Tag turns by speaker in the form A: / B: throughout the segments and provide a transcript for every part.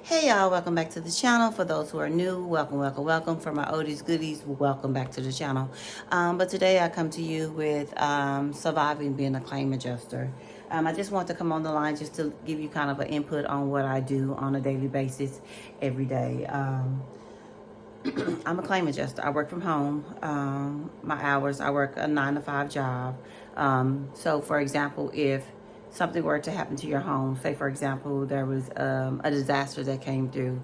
A: Hey y'all, welcome back to the channel. For those who are new, welcome. For my oldies goodies, welcome back to the channel. But today I come to you with surviving being a claim adjuster. I just want to come on the line just to give you kind of an input on what I do on a daily basis every day. I'm a claim adjuster. I work from home. My hours, I work a 9 to 5 job. So for example, if something were to happen to your home, say for example, there was a disaster that came through,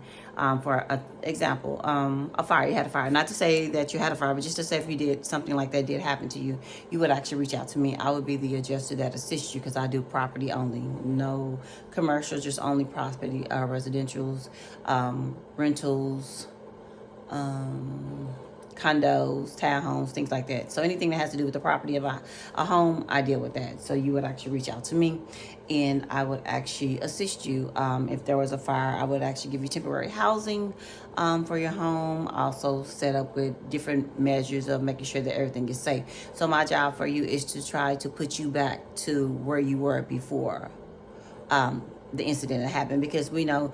A: for example, a fire, you had a fire. Not to say that you had a fire, but just to say if you did something like that did happen to you, you would actually reach out to me. I would be the adjuster that assists you because I do property only, no commercial, just only property, residentials, rentals, condos, townhomes, things like that. So anything that has to do with the property of a home, I deal with that. So you would actually reach out to me and I would actually assist you. If there was a fire, I would actually give you temporary housing for your home. Also set up with different measures of making sure that everything is safe. So my job for you is to try to put you back to where you were before the incident that happened, because we know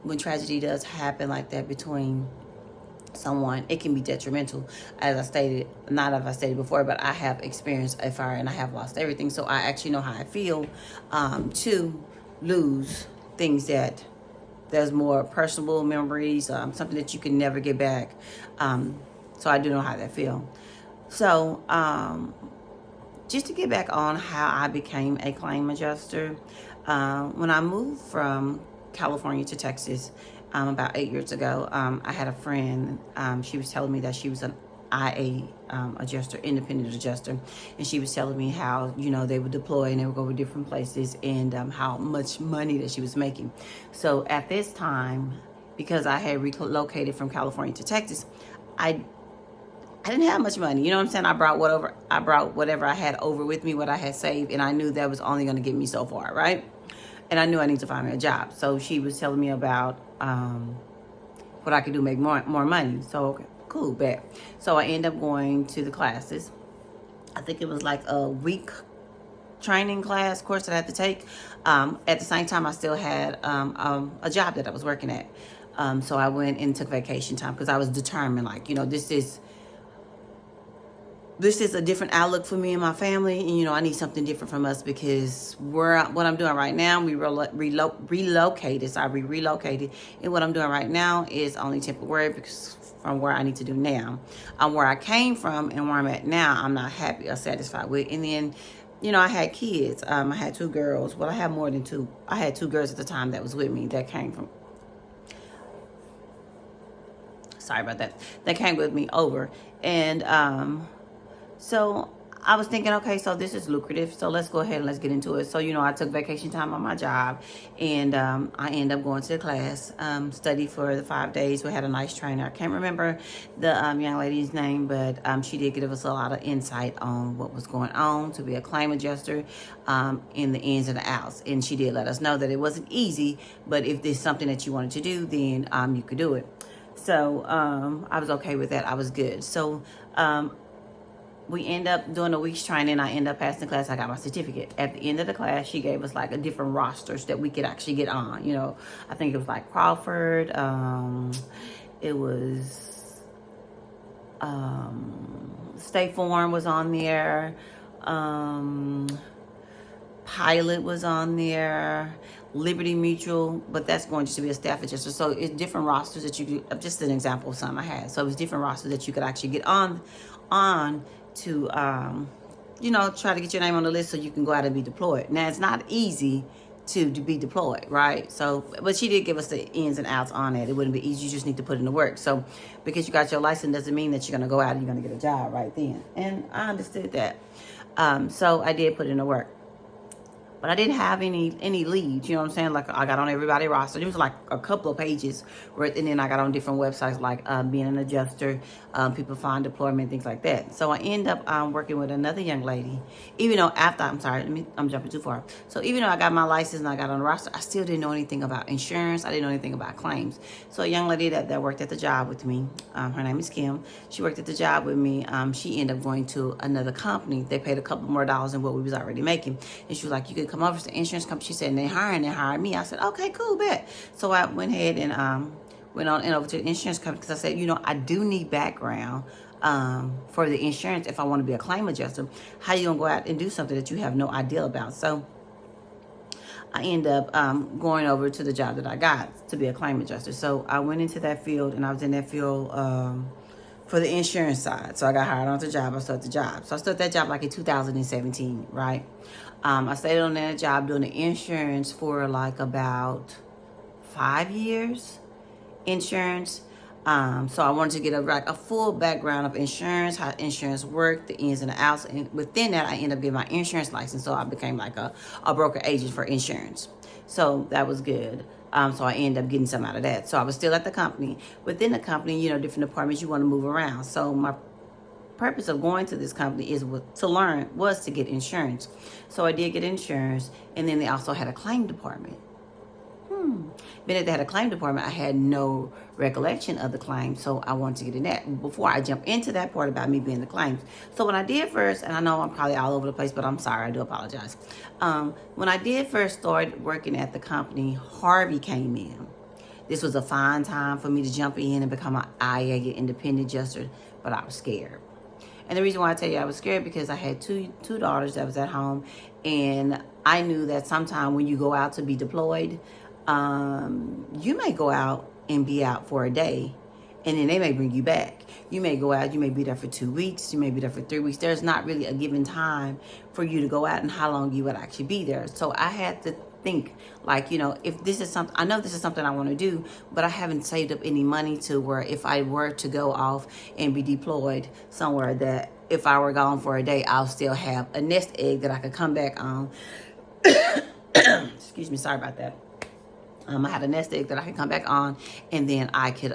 A: when tragedy does happen like that between someone, it can be detrimental. As I stated, not as I stated before, but I have experienced a fire and I have lost everything. So I actually know how I feel to lose things that there's more personal memories, something that you can never get back. So I do know how that feel. So just to get back on how I became a claim adjuster, when I moved from California to Texas about 8 years ago, I had a friend. She was telling me that she was an IA adjuster, independent adjuster, and she was telling me how they would deploy and they would go to different places, and how much money that she was making. So at this time, because I had relocated from California to Texas, I didn't have much money. You know what I'm saying? I brought whatever I had over with me, what I had saved, and I knew that was only going to get me so far, right? And I knew I needed to find me a job. So she was telling me about what I could do, make more money. So okay, cool, bet. So I ended up going to the classes. I think it was like a week training class course that I had to take. At the same time, I still had a job that I was working at. So I went and took vacation time because I was determined, like, this is a different outlook for me and my family, and I need something different from us, because what I'm doing right now, we relocated, and what I'm doing right now is only temporary, because from where I need to do now, where I came from and where I'm at now, I'm not happy or satisfied with. And then I had kids. I had 2 girls. Well, I had more than 2. I had 2 girls at the time that was with me that came from, sorry about that, that came with me over. And so I was thinking, okay, so this is lucrative, so let's go ahead and let's get into it. So, I took vacation time on my job, and I ended up going to the class, studied for the 5 days. We had a nice trainer. I can't remember the young lady's name, but she did give us a lot of insight on what was going on to be a claim adjuster, in the ins and the outs. And she did let us know that it wasn't easy, but if there's something that you wanted to do, then you could do it. So I was okay with that. I was good. So we end up doing a week's training. I end up passing the class. I got my certificate. At the end of the class, she gave us like a different rosters that we could actually get on. I think it was like Crawford. It was State Farm was on there. Pilot was on there. Liberty Mutual, but that's going just to be a staff adjuster. So it's different rosters that you could, just an example of some I had. So it's different rosters that you could actually get on to, try to get your name on the list so you can go out and be deployed. Now, it's not easy to be deployed, right? So, but she did give us the ins and outs on it. It wouldn't be easy. You just need to put in the work. So because you got your license doesn't mean that you're going to go out and you're going to get a job right then. And I understood that. So I did put in the work. But I didn't have any leads, you know what I'm saying? Like, I got on everybody's roster. There was like a couple of pages and then I got on different websites, like being an adjuster, people find deployment, things like that. So I end up working with another young lady, even though I'm jumping too far. So even though I got my license and I got on the roster, I still didn't know anything about insurance. I didn't know anything about claims. So a young lady that worked at the job with me, her name is Kim. She worked at the job with me. She ended up going to another company. They paid a couple more dollars than what we was already making. And she was like, you could come over to the insurance company. She said, they hired me. I said, okay, cool, bet. So I went ahead and went on and over to the insurance company because I said, I do need background for the insurance if I want to be a claim adjuster. How you gonna go out and do something that you have no idea about? So I end up going over to the job that I got to be a claim adjuster. So I went into that field, and I was in that field for the insurance side. So I got hired on the job. I started the job. So I started that job like in 2017, right? I stayed on that job doing the insurance for like about 5 years, insurance. So I wanted to get a full background of insurance, how insurance worked, the ins and the outs. And within that, I ended up getting my insurance license. So I became like a broker agent for insurance. So that was good. So I ended up getting some out of that. So I was still at the company. Within the company, different departments, you want to move around. So my purpose of going to this company was to get insurance. So I did get insurance. And then they also had a claim department. Being that they had a claim department, I had no recollection of the claim, so I wanted to get in that. Before I jump into that part about me being the claims, so when I did first, and I know I'm probably all over the place, but I'm sorry, I do apologize. When I did first start working at the company, Harvey came in. This was a fine time for me to jump in and become an IA independent adjuster, but I was scared. And the reason why I tell you I was scared because I had two daughters that was at home, and I knew that sometime when you go out to be deployed, you may go out and be out for a day, and then they may bring you back. You may go out, you may be there for 2 weeks, you may be there for 3 weeks. There's not really a given time for you to go out and how long you would actually be there. So I had to think like, if this is something, I know this is something I want to do, but I haven't saved up any money to where if I were to go off and be deployed somewhere, that if I were gone for a day, I'll still have a nest egg that I could come back on. Excuse me, sorry about that. I had a nest egg that I could come back on, and then I can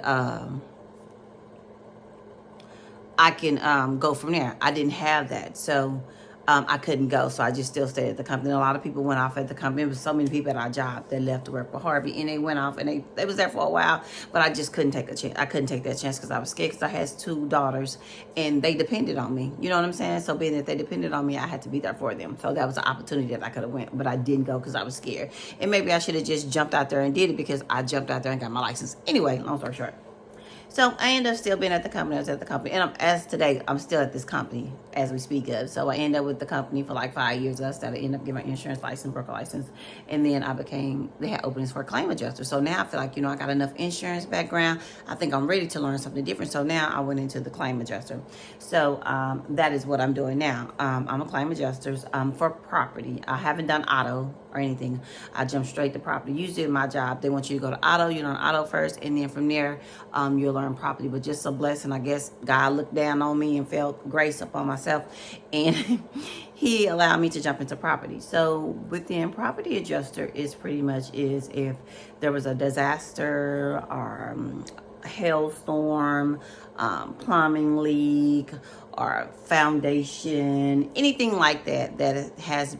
A: go from there. I didn't have that, so I couldn't go. So I just still stayed at the company. And a lot of people went off at the company. There was so many people at our job that left to work for Harvey, and they went off, and they was there for a while. But I just couldn't take a chance. I couldn't take that chance because I was scared, because I had 2 daughters, and they depended on me. You know what I'm saying? So being that they depended on me, I had to be there for them. So that was an opportunity that I could have went, but I didn't go because I was scared. And maybe I should have just jumped out there and did it, because I jumped out there and got my license. Anyway, long story short. So I ended up still being at the company. I was at the company. And as today, I'm still at this company as we speak of. So I ended up with the company for like 5 years. I ended up getting my insurance license, broker license. And then they had openings for a claim adjuster. So now I feel like, I got enough insurance background. I think I'm ready to learn something different. So now I went into the claim adjuster. So that is what I'm doing now. I'm a claim adjuster for property. I haven't done auto or anything. I jump straight to property. Usually in my job, they want you to go to auto. You learn auto first, and then from there, you'll learn property. But just a blessing, I guess God looked down on me and felt grace upon myself, and he allowed me to jump into property. So within property adjuster is pretty much is if there was a disaster or hailstorm, plumbing leak, or foundation, anything like that has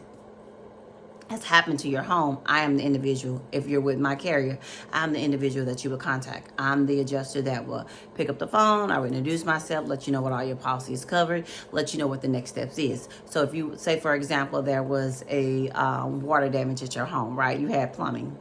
A: happened to your home, I am the individual. If you're with my carrier, I'm the individual that you will contact. I'm the adjuster that will pick up the phone. I will introduce myself, let you know what all your policy is covered, let you know what the next steps is. So if you say, for example, there was a water damage at your home, right? You had plumbing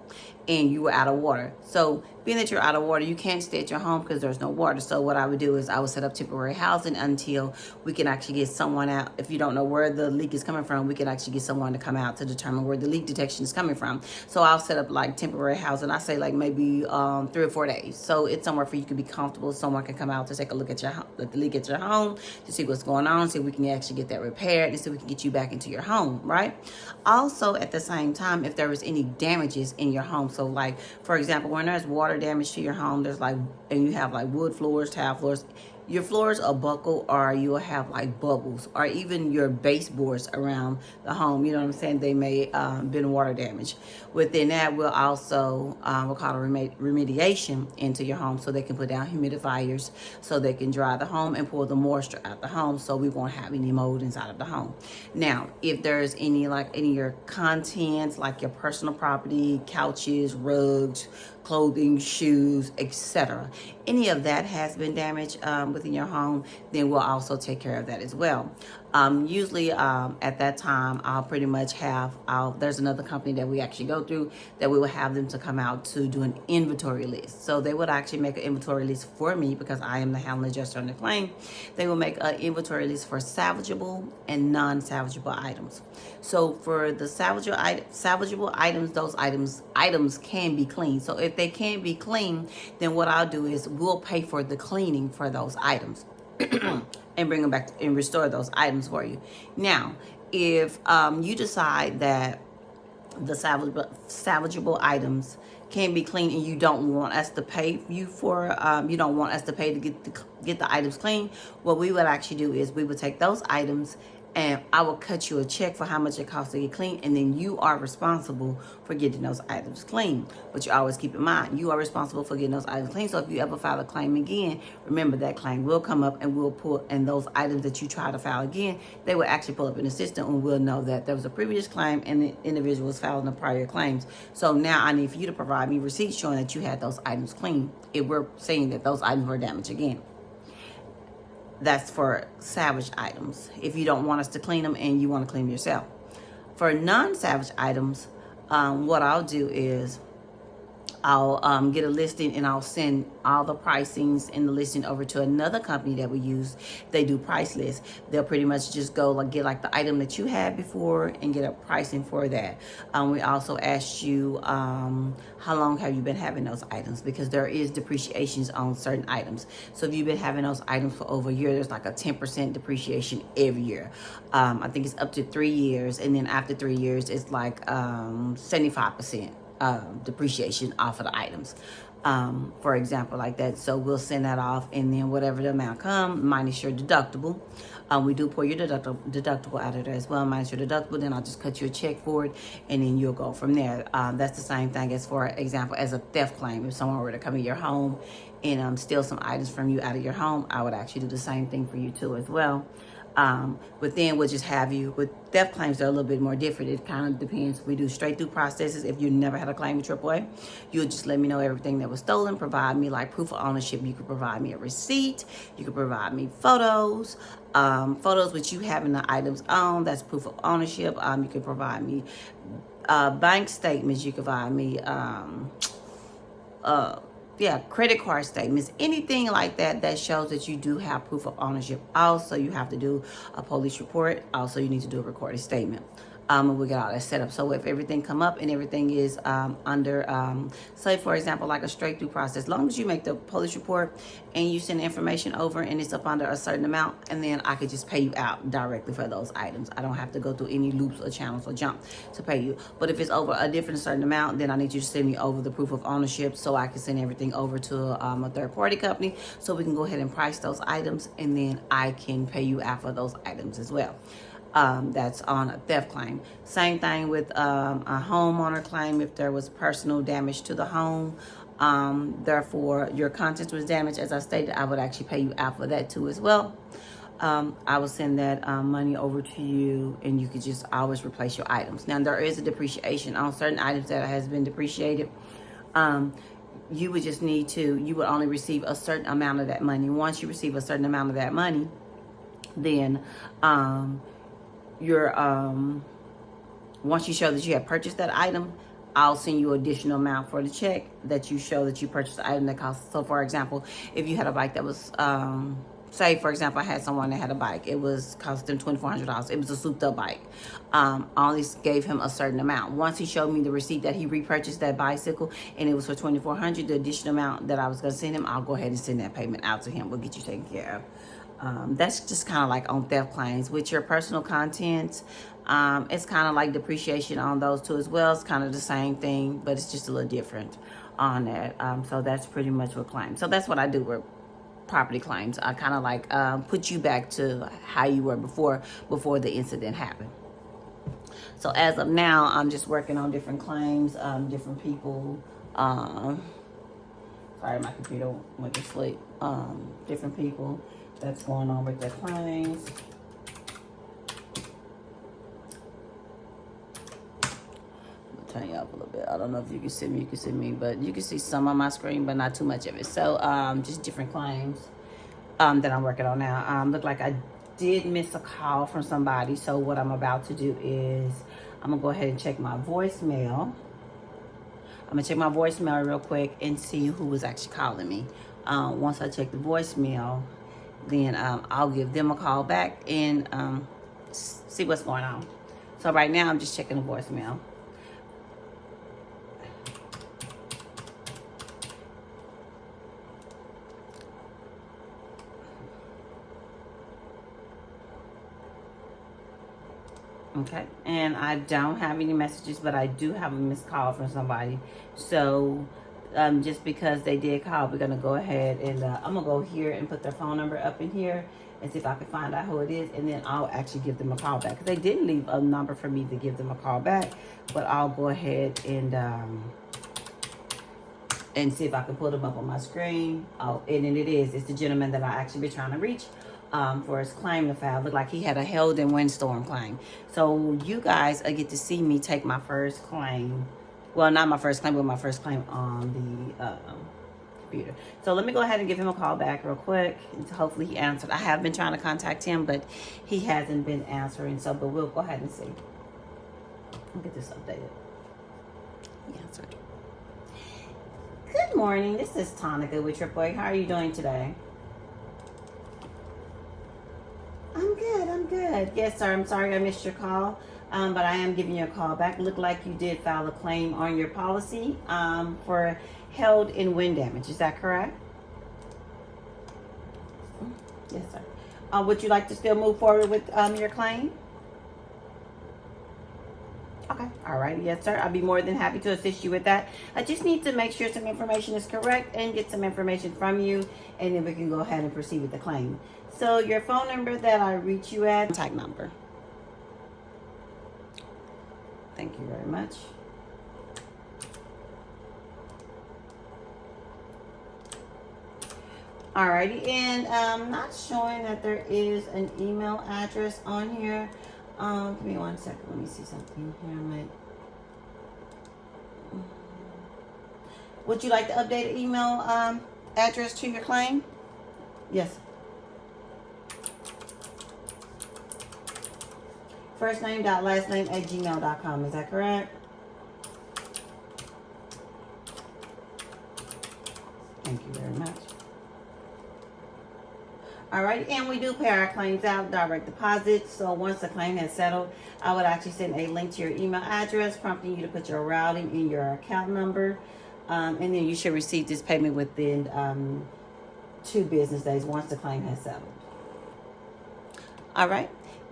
A: and you were out of water. So being that you're out of water, you can't stay at your home because there's no water. So what I would do is I would set up temporary housing until we can actually get someone out. If you don't know where the leak is coming from, we can actually get someone to come out to determine where the leak detection is coming from. So I'll set up like temporary housing. I say like maybe 3 or 4 days. So it's somewhere for you to be comfortable. Someone can come out to take a look at the leak at your home, to see what's going on, see if we can actually get that repaired, and see if we can get you back into your home, right? Also, at the same time, if there was any damages in your home, so like, for example, when there's water damage to your home, there's like, and you have like wood floors, tile floors, your floors are buckle, or you will have like bubbles, or even your baseboards around the home, you know what I'm saying, they may been water damage. Within that, we'll also we'll call a remediation into your home, so they can put down humidifiers, so they can dry the home and pull the moisture out the home, so we won't have any mold inside of the home. Now, if there's any of your contents, like your personal property, couches, rugs, clothing, shoes, etc., any of that has been damaged within your home, then we'll also take care of that as well. Usually at that time, I'll pretty much have, there's another company that we actually go through that we will have them to come out to do an inventory list. So they would actually make an inventory list for me because I am the handling adjuster on the claim. They will make an inventory list for salvageable and non-salvageable items. So for the salvageable items, those items can be cleaned. So if they can't be cleaned, then what I'll do is we'll pay for the cleaning for those items. And bring them back and restore those items for you. Now, if you decide that the salvageable items can be clean and you don't want us to pay you for, you don't want us to pay to get the items clean, what we would actually do is we would take those items and I will cut you a check for how much it costs to get clean, and then you are responsible for getting those items clean. But you always keep in mind, you are responsible for getting those items clean. So if you ever file a claim again, remember that claim will come up and we'll pull, and those items that you try to file again, they will actually pull up in the system and we'll know that there was a previous claim and the individual was filing the prior claims. So now I need for you to provide me receipts showing that you had those items clean if we're saying that those items were damaged again. That's for salvage items, if you don't want us to clean them and you want to clean them yourself. For non-salvage items, what I'll do is I'll get a listing and I'll send all the pricings in the listing over to another company that we use. They do price lists. They'll pretty much just go get the item that you had before and get a pricing for that. We also asked you how long have you been having those items, because there is depreciations on certain items. So if you've been having those items for over a year, there's like a 10% depreciation every year. I think it's up to 3 years, and then after 3 years it's like 75%. Depreciation off of the items, for example, like that. So we'll send that off, and then whatever the amount comes minus your deductible, we do pull your deductible out of there as well, minus your deductible. Then I'll just cut you a check for it, and then you'll go from there. That's the same thing as, for example, as a theft claim. If someone were to come in your home and steal some items from you out of your home, I would actually do the same thing for you too as well. But then we'll just have you, with theft claims, they're a little bit more different. It kind of depends. We do straight through processes. If you never had a claim with AAA, you'll just let me know everything that was stolen, provide me like proof of ownership. You could provide me a receipt. You could provide me photos, photos which you having the items on. That's proof of ownership. You can provide me bank statements. You can provide me credit card statements, anything like that that shows that you do have proof of ownership. Also, you have to do a police report. Also, you need to do a recorded statement. And we get all that set up. So if everything come up and everything is under, say for example, like a straight through process, as long as you make the police report and you send the information over and it's up under a certain amount, and then I could just pay you out directly for those items. I don't have to go through any loops or channels or jump to pay you. But if it's over a different certain amount, then I need you to send me over the proof of ownership so I can send everything over to a third party company so we can go ahead and price those items, and then I can pay you out for those items as well. That's on a theft claim. Same thing with a homeowner claim. If there was personal damage to the home, therefore your contents was damaged, as I stated, I would actually pay you out for that too as well. I will send that money over to you, and you could just always replace your items. Now, there is a depreciation on certain items that has been depreciated. You would just need to, you would only receive a certain amount of that money. Once you receive a certain amount of that money, then once you show that you have purchased that item, I'll send you additional amount for the check that you show that you purchased the item that costs. So for example, if you had a bike that was, say for example, I had someone that had a bike, it was costing $2,400. It was a souped up bike. I only gave him a certain amount. Once he showed me the receipt that he repurchased that bicycle and it was for $2,400, the additional amount that I was going to send him, I'll go ahead and send that payment out to him. We'll get you taken care of. That's just kind of like on theft claims. With your personal contents, it's kind of like depreciation on those two as well. It's kind of the same thing, but it's just a little different on that. So that's pretty much what claims. So that's what I do with property claims. I kind of like put you back to how you were before the incident happened. So as of now, I'm just working on different claims, different people. Sorry, my computer went to sleep. Different people that's going on with their claims. Turn you up a little bit. I don't know if you can see me, but you can see some on my screen, but not too much of it. So just different claims that I'm working on now. Look like I did miss a call from somebody. So what I'm about to do is I'm gonna go ahead and check my voicemail. I'm gonna check my voicemail real quick and see who was actually calling me. Once I check the voicemail, then I'll give them a call back and see what's going on. So right now I'm just checking the voicemail. Okay, and I don't have any messages, but I do have a missed call from somebody. So just because they did call, we're gonna go ahead and I'm gonna go here and put their phone number up in here and see if I can find out who it is, and then I'll actually give them a call back. Because they didn't leave a number for me to give them a call back, but I'll go ahead and see if I can pull them up on my screen. Oh, and then it's the gentleman that I actually been trying to reach for his claim to file. Looked like he had a hailed and windstorm claim. So you guys get to see me take my first claim. Well, not my first claim, but my first claim on the computer. So let me go ahead and give him a call back real quick. And hopefully he answered. I have been trying to contact him, but he hasn't been answering. So, but we'll go ahead and see. I'll get this updated. He answered. Good morning. This is Tonica with AAA. How are you doing today? I'm good. I'm good. Yes, sir. I'm sorry I missed your call, but I am giving you a call back. Looked like you did file a claim on your policy for hail and wind damage. Is that correct? Yes, sir. Would you like to still move forward with your claim? Okay. All right. Yes, sir. I'll be more than happy to assist you with that. I just need to make sure some information is correct and get some information from you, and then we can go ahead and proceed with the claim. So your phone number that I reach you at, contact number. Thank you very much. Alrighty, and I'm not showing that there is an email address on here. Give me 1 second. Let me see something here. Would you like to update an email address to your claim? Yes. First name dot last name at gmail.com. Is that correct? Thank you very much. All right, and we do pay our claims out direct deposit. So once the claim has settled, I would actually send a link to your email address prompting you to put your routing and your account number. And then you should receive this payment within 2 business days once the claim has settled. All right.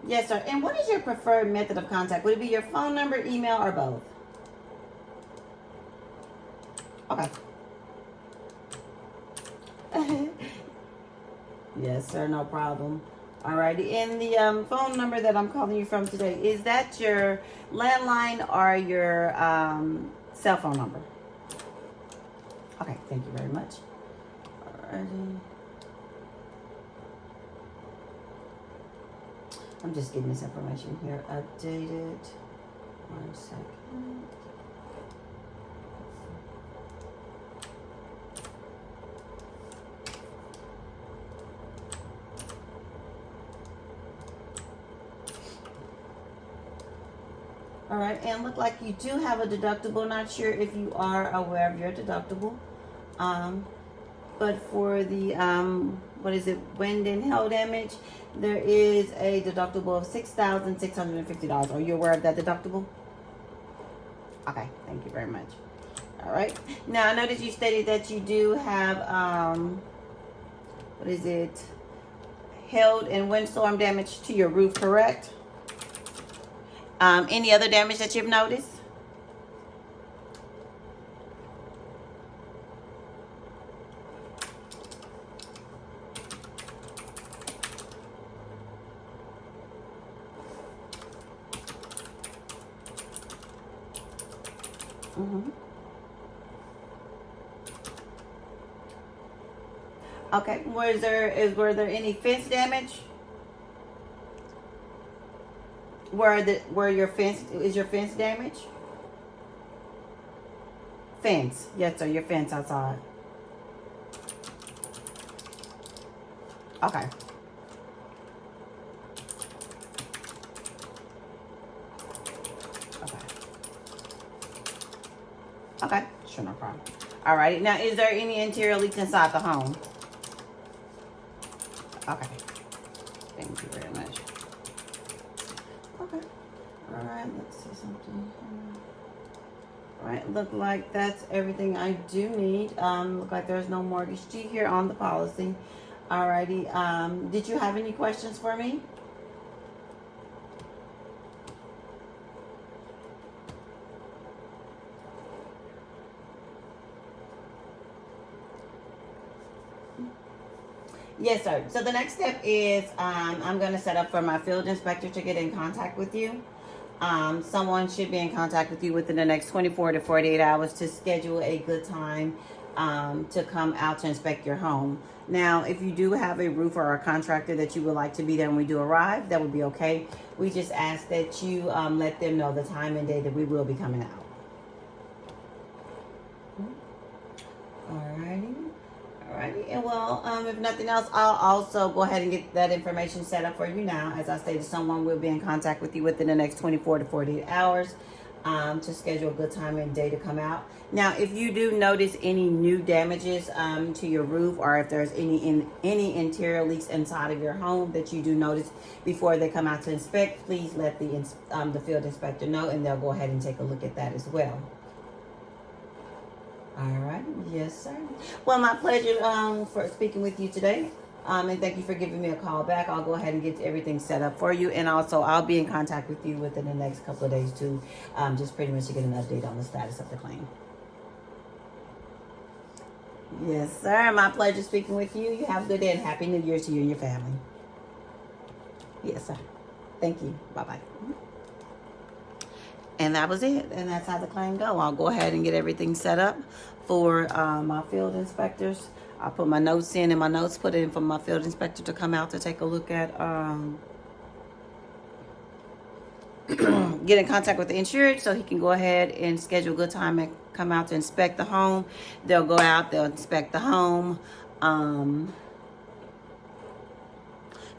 A: Yes, sir. And what is your preferred method of contact? Would it be your phone number, email, or both? Okay. Yes, sir. No problem. Alrighty. And the phone number that I'm calling you from today, is that your landline or your cell phone number? Okay. Thank you very much. Alrighty. I'm just getting this information here updated. 1 second. All right, and look like you do have a deductible. Not sure if you are aware of your deductible. But for the, what is it, wind and hail damage, there is a deductible of $6,650. Are you aware of that deductible? Okay, thank you very much. All right. Now, I know that you stated that you do have, what is it, hail and windstorm damage to your roof, correct? Any other damage that you've noticed? Mm-hmm. Okay. Were there any fence damage? Is your fence damaged? Fence. Yes, sir. Your fence outside. Okay. Okay, sure, no problem. All right. Now, is there any interior leaks inside the home? Okay. Thank you very much. Okay. All right. Let's see something here. All right. Look like that's everything I do need. Look like there's no mortgage due here on the policy. All righty. Did you have any questions for me? Yes, sir. So the next step is I'm going to set up for my field inspector to get in contact with you. Someone should be in contact with you within the next 24 to 48 hours to schedule a good time to come out to inspect your home. Now, if you do have a roofer or a contractor that you would like to be there when we do arrive, that would be okay. We just ask that you let them know the time and day that we will be coming out. Alrighty. Alrighty, and well, if nothing else, I'll also go ahead and get that information set up for you now. As I stated, someone will be in contact with you within the next 24 to 48 hours to schedule a good time and day to come out. Now, if you do notice any new damages to your roof, or if there's any interior leaks inside of your home that you do notice before they come out to inspect, please let the field inspector know, and they'll go ahead and take a look at that as well. All right. Yes, sir. Well, my pleasure for speaking with you today. And thank you for giving me a call back. I'll go ahead and get everything set up for you. And also, I'll be in contact with you within the next couple of days, too. Just pretty much to get an update on the status of the claim. Yes, sir. My pleasure speaking with you. You have a good day and Happy New Year to you and your family. Yes, sir. Thank you. Bye-bye. And that was it. And that's how the claim go. I'll go ahead and get everything set up for my field inspectors. I'll put my notes in, and my notes put in for my field inspector to come out to take a look at, get in contact with the insured so he can go ahead and schedule a good time and come out to inspect the home. They'll go out, they'll inspect the home.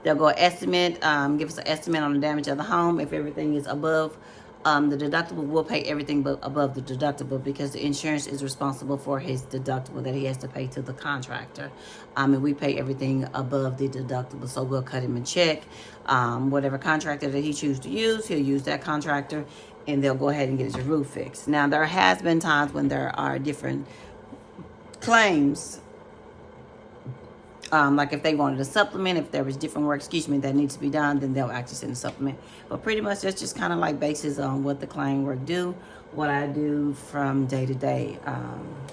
A: They'll go estimate, give us an estimate on the damage of the home. If everything is above the deductible, will pay everything above the deductible, because the insurance is responsible for his deductible that he has to pay to the contractor. And we pay everything above the deductible, so we'll cut him a check. Whatever contractor that he chooses to use, he'll use that contractor, and they'll go ahead and get his roof fixed. Now, there has been times when there are different claims, like if they wanted a supplement, if there was different work, that needs to be done, then they'll actually send a supplement. But pretty much that's just kind of like basis on what the claim work do, what I do from day to day,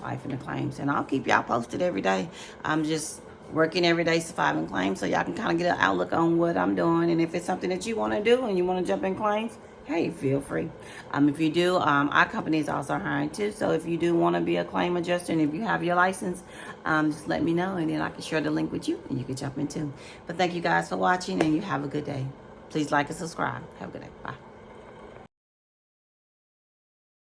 A: life in the claims. And I'll keep y'all posted every day. I'm just working every day surviving claims, so y'all can kind of get an outlook on what I'm doing. And if it's something that you want to do and you want to jump in claims, hey, feel free. If you do, our company is also hiring too. So if you do want to be a claim adjuster, and if you have your license, just let me know, and then I can share the link with you, and you can jump in too. But thank you guys for watching, and you have a good day. Please like and subscribe. Have a good day. Bye.